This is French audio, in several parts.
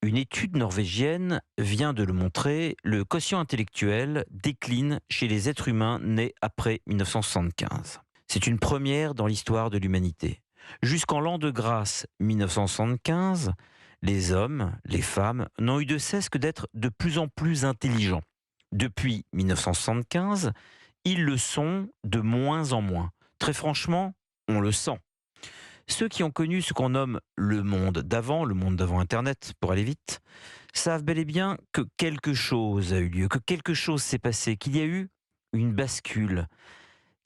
Une étude norvégienne vient de le montrer, le quotient intellectuel décline chez les êtres humains nés après 1975. C'est une première dans l'histoire de l'humanité. Jusqu'en l'an de grâce 1975, les hommes, les femmes n'ont eu de cesse que d'être de plus en plus intelligents. Depuis 1975, ils le sont de moins en moins. Très franchement, on le sent. Ceux qui ont connu ce qu'on nomme le monde d'avant Internet, pour aller vite, savent bel et bien que quelque chose a eu lieu, que quelque chose s'est passé, qu'il y a eu une bascule,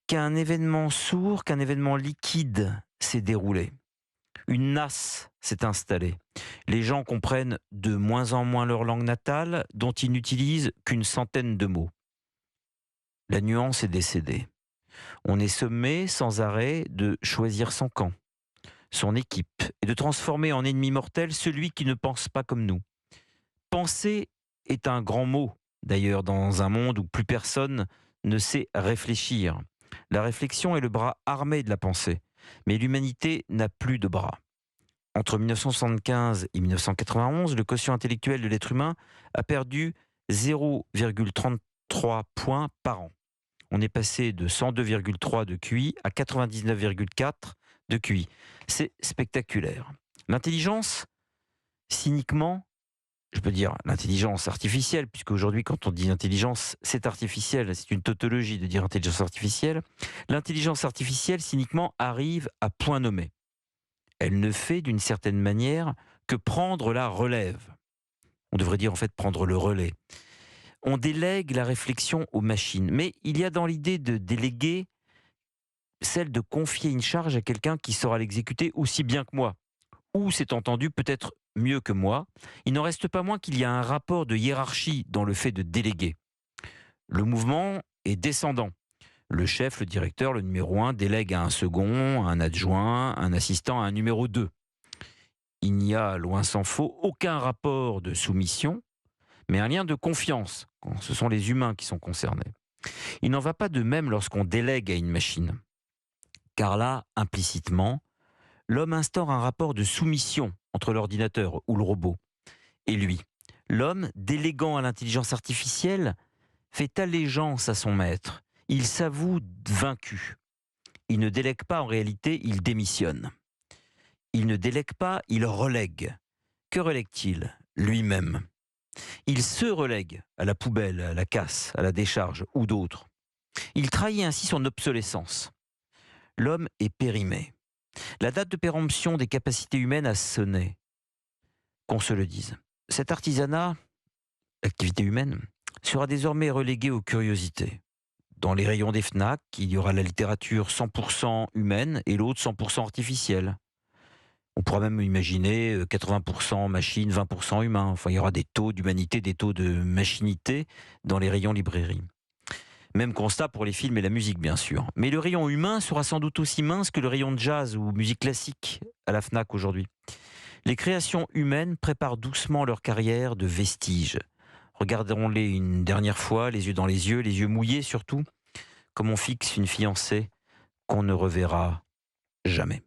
qu'un événement sourd, qu'un événement liquide s'est déroulé. Une nasse s'est installée. Les gens comprennent de moins en moins leur langue natale, dont ils n'utilisent qu'une centaine de mots. La nuance est décédée. On est sommé sans arrêt de choisir son camp, son équipe, et de transformer en ennemi mortel celui qui ne pense pas comme nous. Penser est un grand mot, d'ailleurs, dans un monde où plus personne ne sait réfléchir. La réflexion est le bras armé de la pensée, mais l'humanité n'a plus de bras. Entre 1975 et 1991, le quotient intellectuel de l'être humain a perdu 0,33 points par an. On est passé de 102,3 de QI à 99,4 de QI. C'est spectaculaire. L'intelligence, cyniquement, je peux dire l'intelligence artificielle, puisque aujourd'hui, quand on dit intelligence, c'est artificiel, c'est une tautologie de dire intelligence artificielle. L'intelligence artificielle, cyniquement, arrive à point nommé. Elle ne fait d'une certaine manière que prendre la relève. On devrait dire en fait prendre le relais. On délègue la réflexion aux machines, mais il y a dans l'idée de déléguer celle de confier une charge à quelqu'un qui saura l'exécuter aussi bien que moi, ou c'est entendu peut-être mieux que moi. Il n'en reste pas moins qu'il y a un rapport de hiérarchie dans le fait de déléguer. Le mouvement est descendant. Le chef, le directeur, le numéro 1 délègue à un second, à un adjoint, un assistant, à un numéro 2. Il n'y a, loin s'en faut, aucun rapport de soumission, mais un lien de confiance, quand ce sont les humains qui sont concernés. Il n'en va pas de même lorsqu'on délègue à une machine. Car là, implicitement, l'homme instaure un rapport de soumission entre l'ordinateur ou le robot et lui. L'homme, déléguant à l'intelligence artificielle, fait allégeance à son maître. Il s'avoue vaincu. Il ne délègue pas en réalité, il démissionne. Il ne délègue pas, il relègue. Que relègue-t-il? Lui-même. Il se relègue à la poubelle, à la casse, à la décharge ou d'autres. Il trahit ainsi son obsolescence. L'homme est périmé. La date de péremption des capacités humaines a sonné. Qu'on se le dise. Cet artisanat, l'activité humaine, sera désormais relégué aux curiosités. Dans les rayons des Fnac, il y aura la littérature 100% humaine et l'autre 100% artificielle. On pourra même imaginer 80% machine, 20% humain. Enfin, il y aura des taux d'humanité, des taux de machinité dans les rayons librairie. Même constat pour les films et la musique, bien sûr. Mais le rayon humain sera sans doute aussi mince que le rayon de jazz ou musique classique à la Fnac aujourd'hui. Les créations humaines préparent doucement leur carrière de vestiges. Regardons-les une dernière fois, les yeux dans les yeux mouillés surtout, comme on fixe une fiancée qu'on ne reverra jamais.